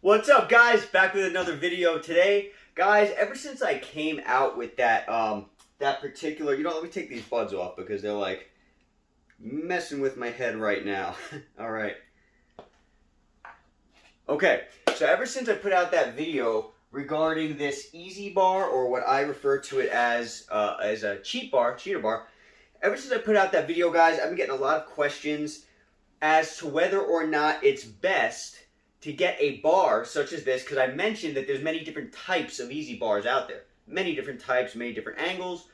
What's up, guys? Back with another video today. Guys, ever since I came out with that particular, let me take these buds off because they're like messing with my head right now. All right. Okay, so ever since I put out that video regarding this easy bar, or what I refer to it as a cheater bar, ever since I put out that video, guys, I've been getting a lot of questions as to whether or not it's best to get a bar such as this, because I mentioned that there's many different types of easy bars out there. Many different types, many different angles,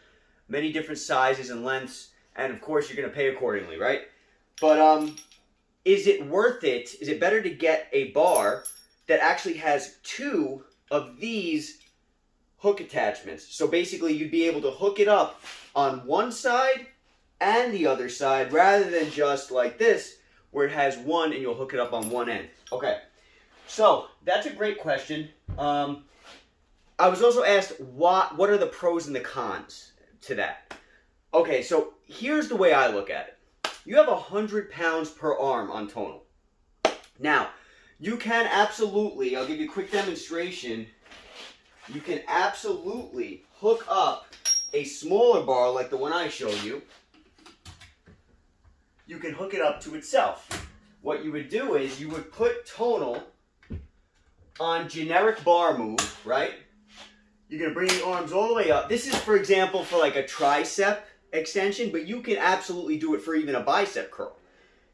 many different sizes and lengths, and of course you're going to pay accordingly, right? But is it worth it? Is it better to get a bar that actually has two of these hook attachments? So basically you'd be able to hook it up on one side and the other side, rather than just like this, where it has one and you'll hook it up on one end. Okay. So, that's a great question. I was also asked, what are the pros and the cons to that? Okay, so here's the way I look at it. You have 100 pounds per arm on Tonal. Now, you can absolutely, I'll give you a quick demonstration, you can absolutely hook up a smaller bar like the one I showed you. You can hook it up to itself. What you would do is you would put Tonal on generic bar move, right? You're going to bring the arms all the way up. This is, for example, for like a tricep extension, but you can absolutely do it for even a bicep curl.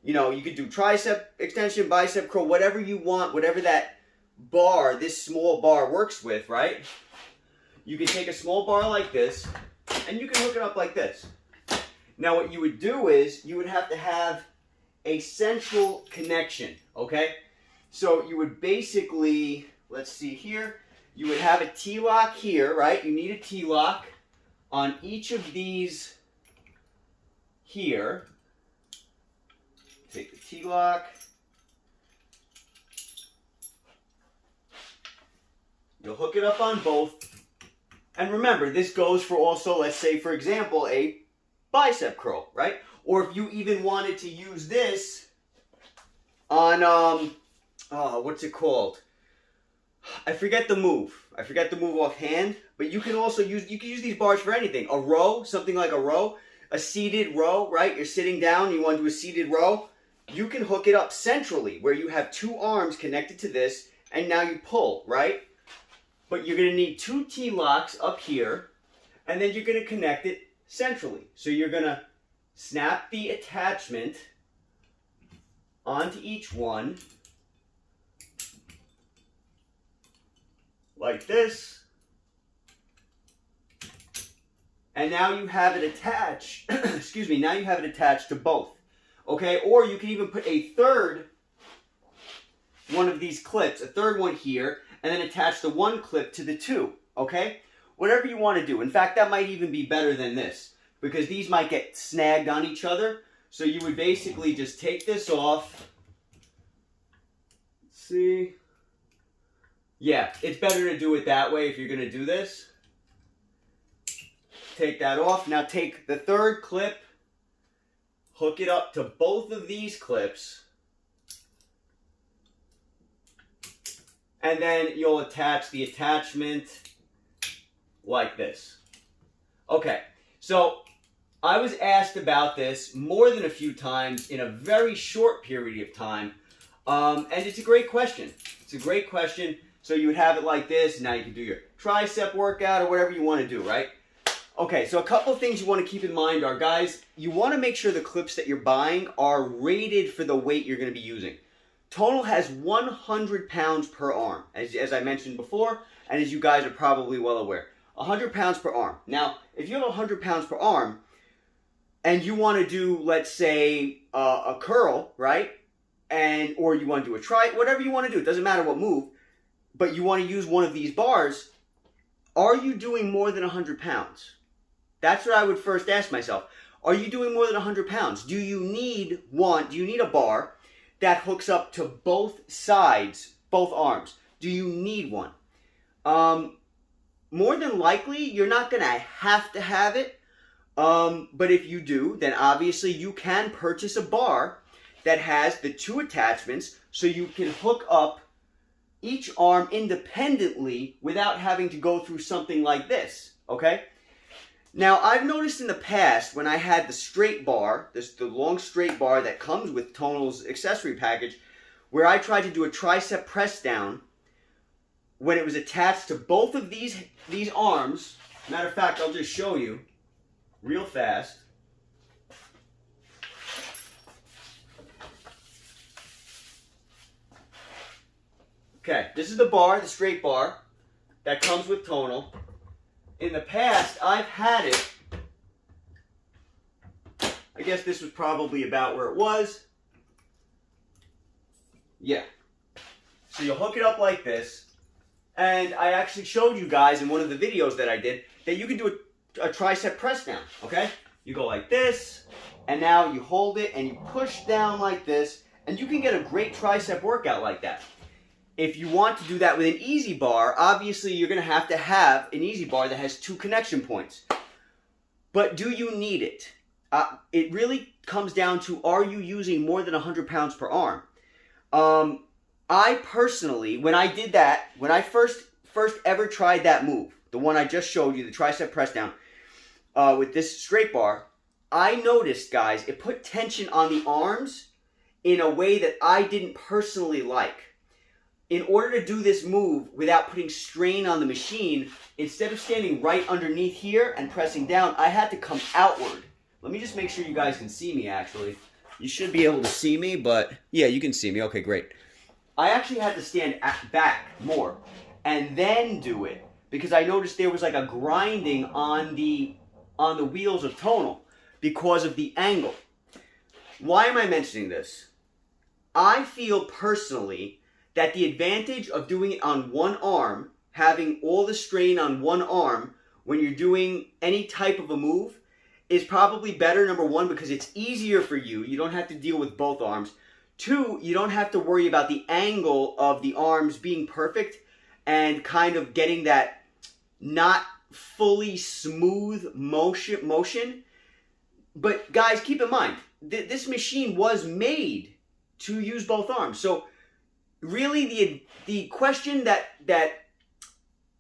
You know, you could do tricep extension, bicep curl, whatever you want, whatever that bar, this small bar works with, right? You can take a small bar like this, and you can hook it up like this. Now, what you would do is you would have to have a central connection, okay? So you would basically, let's see here, you would have a T-lock here, right? You need a T-lock on each of these here. Take the T-lock. You'll hook it up on both. And remember, this goes for also, let's say, for example, a bicep curl, right? Or if you even wanted to use this on, what's it called? I forget the move. I forget the move offhand, but you can also use, these bars for anything. A row, something like a row, a seated row, right? You're sitting down, you want to do a seated row. You can hook it up centrally where you have two arms connected to this, and now you pull, right? But you're going to need two T-locks up here, and then you're going to connect it centrally. So you're going to snap the attachment onto each one like this, and now you have it attached excuse me, now you have it attached to both, okay? Or you can even put a third one of these clips, a third one here, and then attach the one clip to the two, okay? Whatever you want to do. In fact, that might even be better than this, because these might get snagged on each other. So you would basically just take this off. Let's see. Yeah, it's better to do it that way if you're going to do this. Take that off. Now take the third clip, hook it up to both of these clips, and then you'll attach the attachment like this. Okay, so I was asked about this more than a few times in a very short period of time, and it's a great question. It's a great question. So you would have it like this, and now you can do your tricep workout or whatever you want to do, right? Okay, so a couple of things you want to keep in mind are, guys, you want to make sure the clips that you're buying are rated for the weight you're going to be using. Tonal has 100 pounds per arm, as I mentioned before, and as you guys are probably well aware. 100 pounds per arm. Now, if you have 100 pounds per arm, and you want to do, let's say, a curl, right? Or you want to do a whatever you want to do, it doesn't matter what move, but you want to use one of these bars, are you doing more than 100 pounds? That's what I would first ask myself. Are you doing more than 100 pounds? Do you need a bar that hooks up to both sides, both arms? Do you need one? More than likely, you're not going to have it. But if you do, then obviously you can purchase a bar that has the two attachments, so you can hook up each arm independently without having to go through something like this, okay? Now, I've noticed in the past when I had the straight bar, the long straight bar that comes with Tonal's accessory package, where I tried to do a tricep press down when it was attached to both of these arms. Matter of fact, I'll just show you real fast. Okay, this is the bar, the straight bar that comes with Tonal. In the past, I've had it, I guess this was probably about where it was. Yeah. So you'll hook it up like this, and I actually showed you guys in one of the videos that I did that you can do a tricep press down, okay? You go like this, and now you hold it and you push down like this, and you can get a great tricep workout like that. If you want to do that with an easy bar, obviously you're going to have an easy bar that has 2 connection points. But do you need it? It really comes down to, are you using more than 100 pounds per arm? I personally, when I did that, when I first ever tried that move, the one I just showed you, the tricep press down, with this straight bar, I noticed, guys, it put tension on the arms in a way that I didn't personally like. In order to do this move without putting strain on the machine, instead of standing right underneath here and pressing down, I had to come outward. Let me just make sure you guys can see me, actually. You should be able to see me, but yeah, you can see me. Okay, great. I actually had to stand back more and then do it because I noticed there was like a grinding on the wheels of Tonal because of the angle. Why am I mentioning this? I feel personally that the advantage of doing it on one arm, having all the strain on one arm when you're doing any type of a move, is probably better, number one, because it's easier for you. You don't have to deal with both arms. 2, you don't have to worry about the angle of the arms being perfect and kind of getting that not fully smooth motion. But guys, keep in mind, this machine was made to use both arms. So really the question that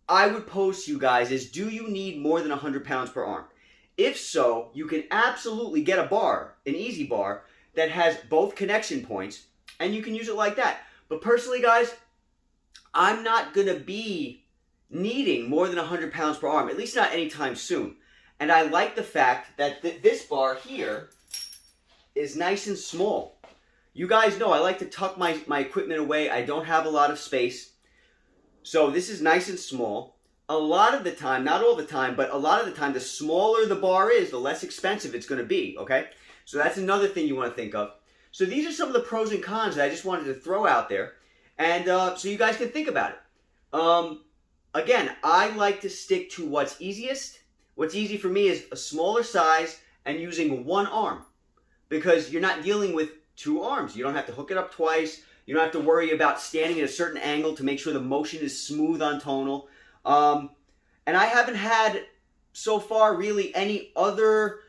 I would pose to you guys is, do you need more than 100 pounds per arm? If so, you can absolutely get a bar, an easy bar, that has both connection points, and you can use it like that. But personally, guys, I'm not going to be needing more than 100 pounds per arm, at least not anytime soon. And I like the fact that this bar here is nice and small. You guys know I like to tuck my equipment away. I don't have a lot of space. So this is nice and small. A lot of the time, not all the time, but a lot of the time, the smaller the bar is, the less expensive it's going to be, okay? So that's another thing you want to think of. So these are some of the pros and cons that I just wanted to throw out there. And so you guys can think about it. Again, I like to stick to what's easiest. What's easy for me is a smaller size and using one arm. Because you're not dealing with 2 arms. You don't have to hook it up twice. You don't have to worry about standing at a certain angle to make sure the motion is smooth on Tonal. And I haven't had, so far, really any other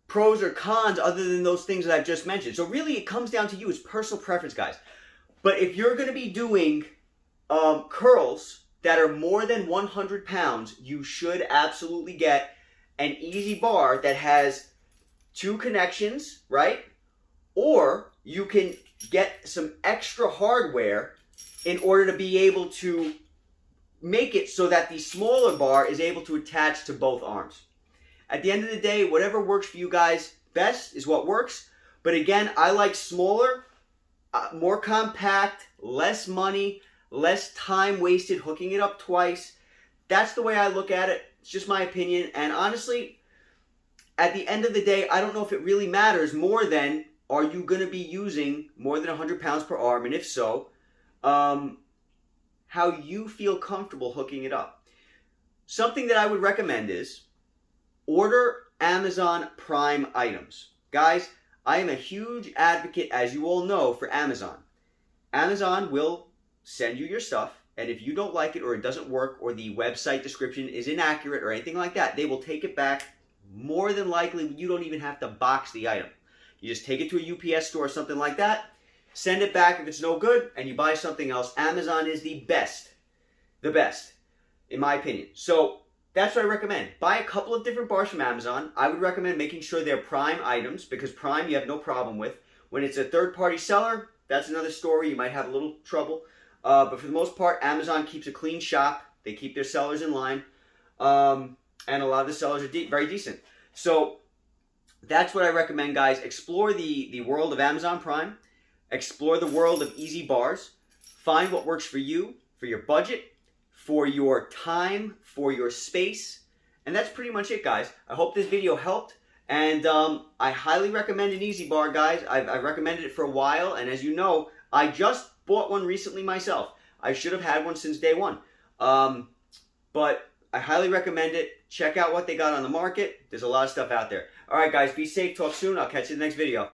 pros or cons other than those things that I've just mentioned. So really, it comes down to you. It's personal preference, guys. But if you're going to be doing curls that are more than 100 pounds, you should absolutely get an easy bar that has 2 connections, right? Or you can get some extra hardware in order to be able to make it so that the smaller bar is able to attach to both arms. At the end of the day, whatever works for you guys best is what works. But again, I like smaller, more compact, less money, less time wasted hooking it up twice. That's the way I look at it. It's just my opinion. And honestly, at the end of the day, I don't know if it really matters more than, are you going to be using more than 100 pounds per arm? And if so, how you feel comfortable hooking it up. Something that I would recommend is order Amazon Prime items. Guys, I am a huge advocate, as you all know, for Amazon. Amazon will send you your stuff, and if you don't like it or it doesn't work or the website description is inaccurate or anything like that, they will take it back. More than likely, you don't even have to box the item. You just take it to a UPS store or something like that. Send it back if it's no good, and you buy something else. Amazon is the best, in my opinion. So that's what I recommend. Buy a couple of different bars from Amazon. I would recommend making sure they're Prime items, because Prime you have no problem with. When it's a third-party seller, that's another story. You might have a little trouble. But for the most part, Amazon keeps a clean shop. They keep their sellers in line. And a lot of the sellers are very decent. So that's what I recommend, guys. Explore the world of Amazon Prime. Explore the world of easy bars. Find what works for you, for your budget, for your time, for your space. And that's pretty much it, guys. I hope this video helped. And I highly recommend an easy bar, guys. I've recommended it for a while. And as you know, I just bought one recently myself. I should have had one since day one. But I highly recommend it. Check out what they got on the market. There's a lot of stuff out there. All right, guys, be safe. Talk soon. I'll catch you in the next video.